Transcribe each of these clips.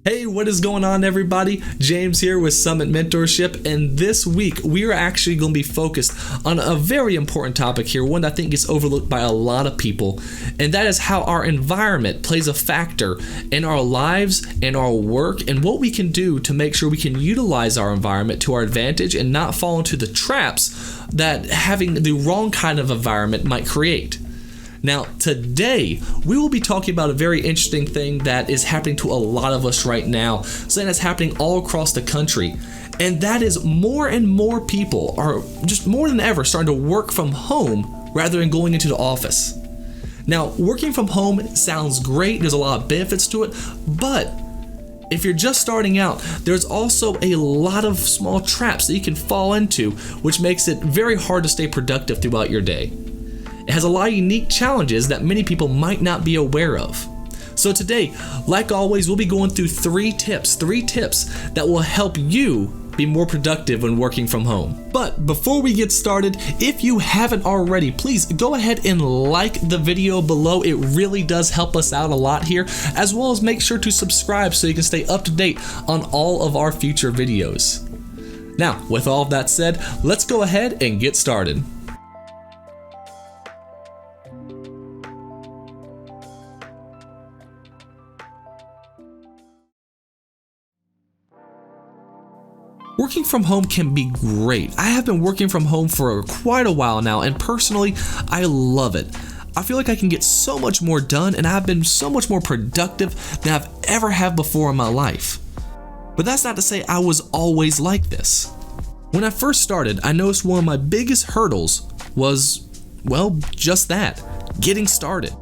Hey, what is going on, everybody? James here with Summit Mentorship, and this week we are actually going to be focused on a very important topic here, one that I think gets overlooked by a lot of people, and that is how our environment plays a factor in our lives and our work, and what we can do to make sure we can utilize our environment to our advantage and not fall into the traps that having the wrong kind of environment might create. Now, today, we will be talking about a very interesting thing that is happening to a lot of us right now, something that's happening all across the country, and that is more and more people are just more than ever starting to work from home rather than going into the office. Now, working from home sounds great, there's a lot of benefits to it, but if you're just starting out, there's also a lot of small traps that you can fall into, which makes it very hard to stay productive throughout your day. It has a lot of unique challenges that many people might not be aware of. So today, like always, we'll be going through three tips that will help you be more productive when working from home. But before we get started, if you haven't already, please go ahead and like the video below. It really does help us out a lot here, as well as make sure to subscribe so you can stay up to date on all of our future videos. Now, with all of that said, let's go ahead and get started. Working from home can be great. I have been working from home for quite a while now, and personally, I love it. I feel like I can get so much more done, and I've been so much more productive than I've ever had before in my life. But that's not to say I was always like this. When I first started, I noticed one of my biggest hurdles was, well, just that, getting started.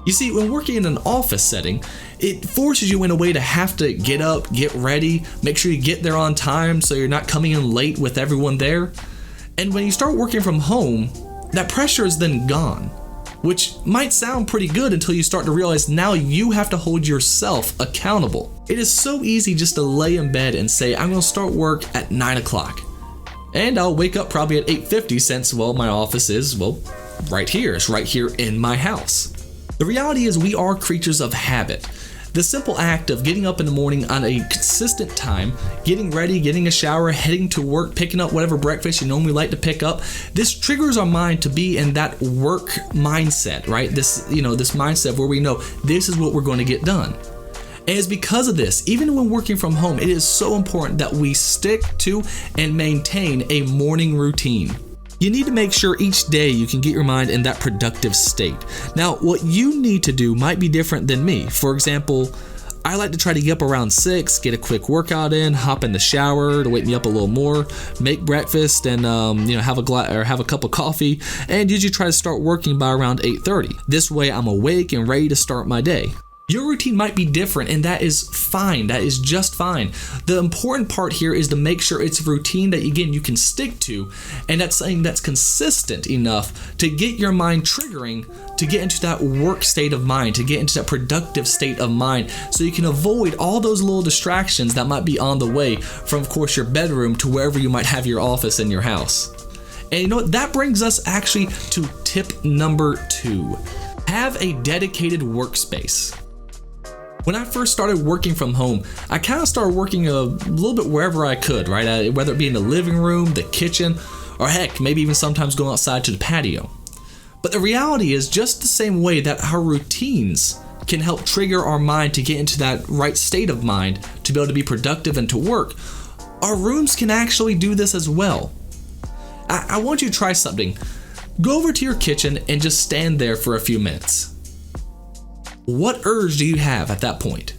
You see, when working in an office setting, it forces you in a way to have to get up, get ready, make sure you get there on time so you're not coming in late with everyone there. And when you start working from home, that pressure is then gone, which might sound pretty good until you start to realize now you have to hold yourself accountable. It is so easy just to lay in bed and say, I'm going to start work at 9 o'clock. And I'll wake up probably at 8:50 since, well, my office is, well, right here. It's right here in my house. The reality is we are creatures of habit. The simple act of getting up in the morning on a consistent time, getting ready, getting a shower, heading to work, picking up whatever breakfast you normally like to pick up, this triggers our mind to be in that work mindset, right? This mindset where we know this is what we're going to get done. And it's because of this, even when working from home, it is so important that we stick to and maintain a morning routine. You need to make sure each day you can get your mind in that productive state. Now, what you need to do might be different than me. For example, I like to try to get up around 6, get a quick workout in, hop in the shower to wake me up a little more, make breakfast, and have a cup of coffee, and usually try to start working by around 8:30. This way, I'm awake and ready to start my day. Your routine might be different, and that is fine. That is just fine. The important part here is to make sure it's a routine that, again, you can stick to, and that's something that's consistent enough to get your mind triggering to get into that work state of mind, to get into that productive state of mind, so you can avoid all those little distractions that might be on the way from, of course, your bedroom to wherever you might have your office in your house. And you know what? That brings us actually to tip number 2. Have a dedicated workspace. When I first started working from home, I kind of started working a little bit wherever I could, right? Whether it be in the living room, the kitchen, or heck, maybe even sometimes going outside to the patio. But the reality is, just the same way that our routines can help trigger our mind to get into that right state of mind to be able to be productive and to work, our rooms can actually do this as well. I want you to try something. Go over to your kitchen and just stand there for a few minutes. What urge do you have at that point?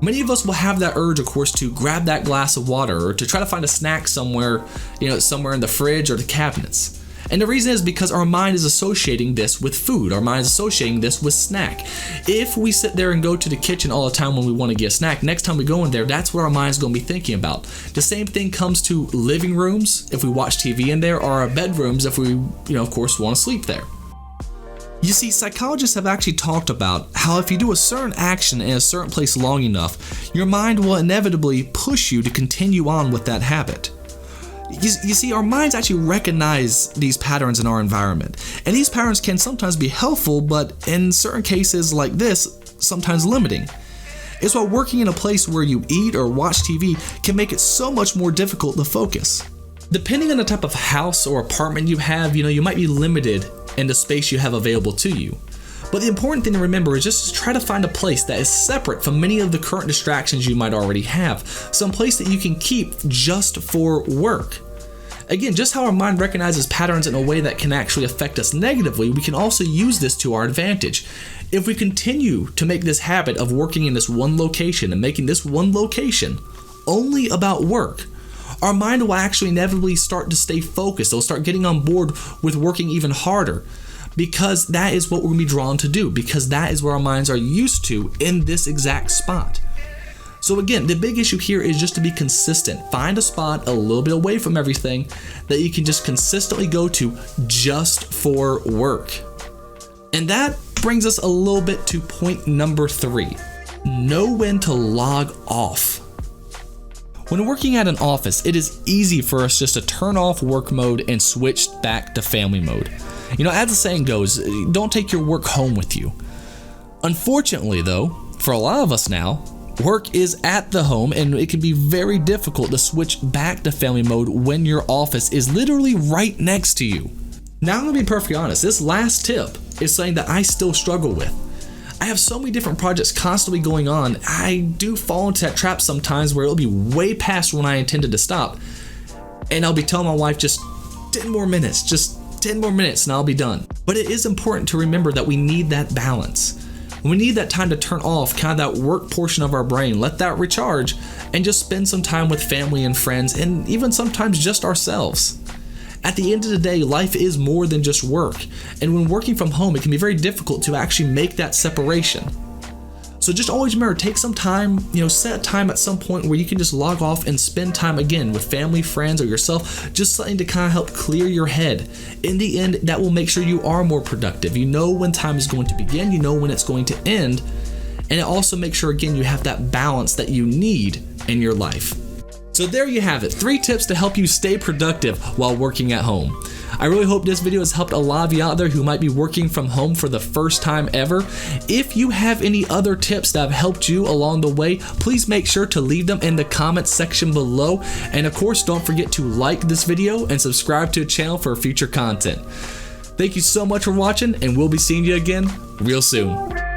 Many of us will have that urge, of course, to grab that glass of water or to try to find a snack somewhere in the fridge or the cabinets. And the reason is because our mind is associating this with food. Our mind is associating this with snack. If we sit there and go to the kitchen all the time when we want to get a snack, next time we go in there, that's what our mind's going to be thinking about. The same thing comes to living rooms if we watch TV in there, or our bedrooms if we, of course, want to sleep there. You see, psychologists have actually talked about how if you do a certain action in a certain place long enough, your mind will inevitably push you to continue on with that habit. You see, our minds actually recognize these patterns in our environment, and these patterns can sometimes be helpful, but in certain cases like this, sometimes limiting. is why working in a place where you eat or watch TV can make it so much more difficult to focus. Depending on the type of house or apartment you have, you might be limited in the space you have available to you. But the important thing to remember is just to try to find a place that is separate from many of the current distractions you might already have. Some place that you can keep just for work. Again, just how our mind recognizes patterns in a way that can actually affect us negatively, we can also use this to our advantage. If we continue to make this habit of working in this one location and making this one location only about work, our mind will actually inevitably start to stay focused. It'll start getting on board with working even harder, because that is what we're going to be drawn to do, because that is where our minds are used to in this exact spot. So again, the big issue here is just to be consistent. Find a spot a little bit away from everything that you can just consistently go to just for work. And that brings us a little bit to point number 3. Know when to log off. When working at an office, it is easy for us just to turn off work mode and switch back to family mode. As the saying goes, don't take your work home with you. Unfortunately though, for a lot of us now, work is at the home, and it can be very difficult to switch back to family mode when your office is literally right next to you. Now, I'm going to be perfectly honest, this last tip is something that I still struggle with. I have so many different projects constantly going on. I do fall into that trap sometimes where it'll be way past when I intended to stop, and I'll be telling my wife, just 10 more minutes, just 10 more minutes and I'll be done. But it is important to remember that we need that balance. We need that time to turn off kind of that work portion of our brain, let that recharge, and just spend some time with family and friends, and even sometimes just ourselves. At the end of the day, life is more than just work, and when working from home, it can be very difficult to actually make that separation. So just always remember, take some time, set a time at some point where you can just log off and spend time again with family, friends, or yourself, just something to kind of help clear your head. In the end, that will make sure you are more productive. You know when time is going to begin, you know when it's going to end, and it also makes sure, again, you have that balance that you need in your life. So there you have it, 3 tips to help you stay productive while working at home. I really hope this video has helped a lot of you out there who might be working from home for the first time ever. If you have any other tips that have helped you along the way, please make sure to leave them in the comments section below. And of course, don't forget to like this video and subscribe to the channel for future content. Thank you so much for watching, and we'll be seeing you again real soon.